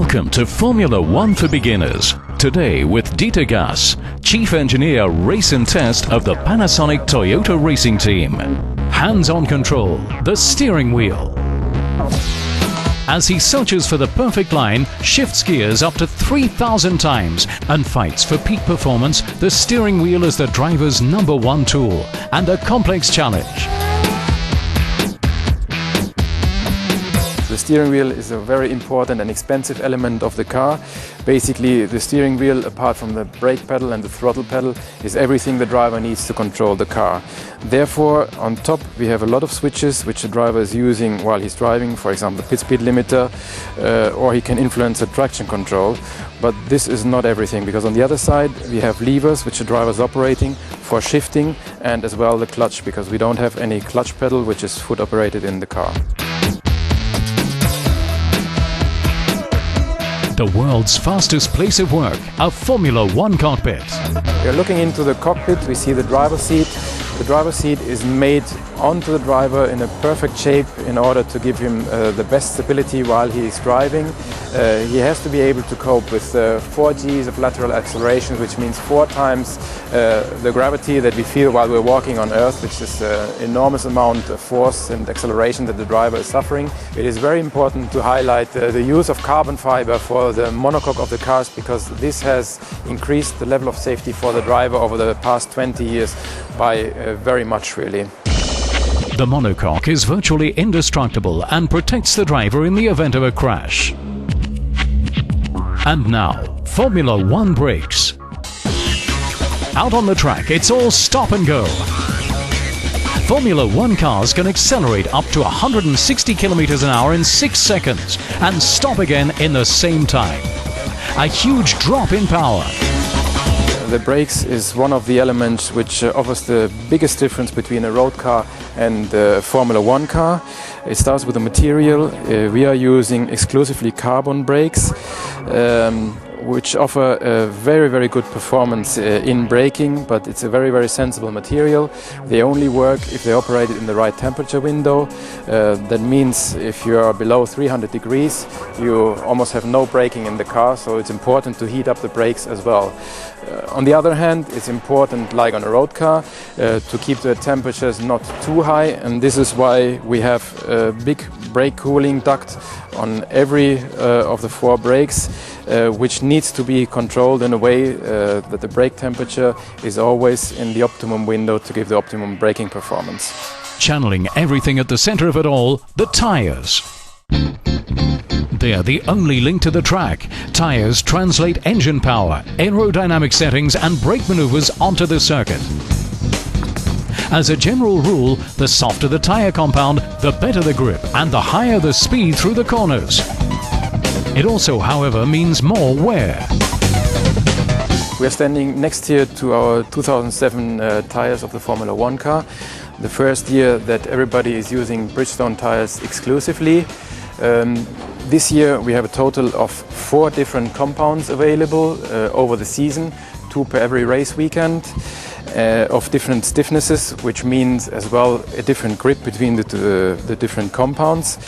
Welcome to Formula One for Beginners. Today with Dieter Gass, Chief Engineer Race and Test of the Panasonic Toyota Racing Team. Hands-on control, the steering wheel. As he searches for the perfect line, shifts gears up to 3,000 times and fights for peak performance, the steering wheel is the driver's #1 tool and a complex challenge. The steering wheel is a very important and expensive element of the car. Basically, the steering wheel, apart from the brake pedal and the throttle pedal, is everything the driver needs to control the car. Therefore, on top we have a lot of switches which the driver is using while he's driving, for example the pit speed limiter, or he can influence the traction control. But this is not everything, because on the other side we have levers which the driver is operating for shifting, and as well the clutch, because we don't have any clutch pedal which is foot operated in the car. The world's fastest place of work, a Formula One cockpit. We are looking into the cockpit, we see the driver's seat. The driver's seat is made onto the driver in a perfect shape in order to give him the best stability while he is driving. He has to be able to cope with 4 Gs of lateral acceleration, which means 4 times the gravity that we feel while we're walking on Earth, which is an enormous amount of force and acceleration that the driver is suffering. It is very important to highlight the use of carbon fiber for the monocoque of the cars, because this has increased the level of safety for the driver over the past 20 years by very much, really. The monocoque is virtually indestructible and protects the driver in the event of a crash. And now, Formula One brakes. Out on the track, it's all stop and go. Formula One cars can accelerate up to 160 kilometers an hour in 6 seconds and stop again in the same time. A huge drop in power. The brakes is one of the elements which offers the biggest difference between a road car and a Formula One car. It starts with the material. We are using exclusively carbon brakes, which offer a very good performance in braking, but it's a very sensible material. They only work if they operate in the right temperature window. That means if you are below 300 degrees, you almost have no braking in the car, so it's important to heat up the brakes as well. On the other hand, it's important, like on a road car, to keep the temperatures not too high, and this is why we have a big brake cooling duct on every of the 4 brakes, which needs to be controlled in a way that the brake temperature is always in the optimum window to give the optimum braking performance. Channeling everything at the center of it all, the tyres. They're the only link to the track. Tyres translate engine power, aerodynamic settings and brake maneuvers onto the circuit. As a general rule, the softer the tyre compound, the better the grip and the higher the speed through the corners. It also, however, means more wear. We are standing next here to our 2007 tyres of the Formula One car. The first year that everybody is using Bridgestone tyres exclusively. This year we have a total of 4 different compounds available over the season, 2 per every race weekend, of different stiffnesses, which means as well a different grip between the different compounds.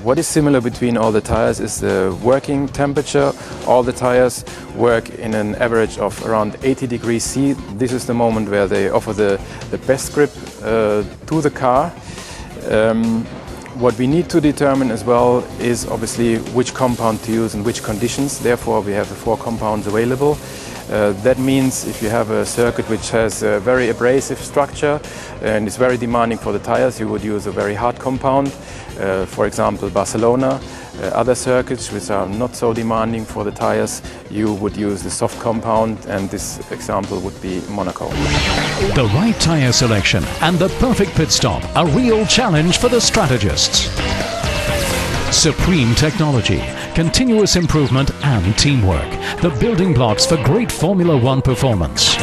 What is similar between all the tires is the working temperature. All the tires work in an average of around 80 degrees C. This is the moment where they offer the best grip to the car. What we need to determine as well is obviously which compound to use in which conditions. Therefore, we have the 4 compounds available. That means if you have a circuit which has a very abrasive structure and is very demanding for the tires, you would use a very hard compound. For example, Barcelona. Other circuits which are not so demanding for the tires, you would use the soft compound, and this example would be Monaco. The right tyre selection and the perfect pit stop, a real challenge for the strategists. Supreme technology, continuous improvement and teamwork, the building blocks for great Formula One performance.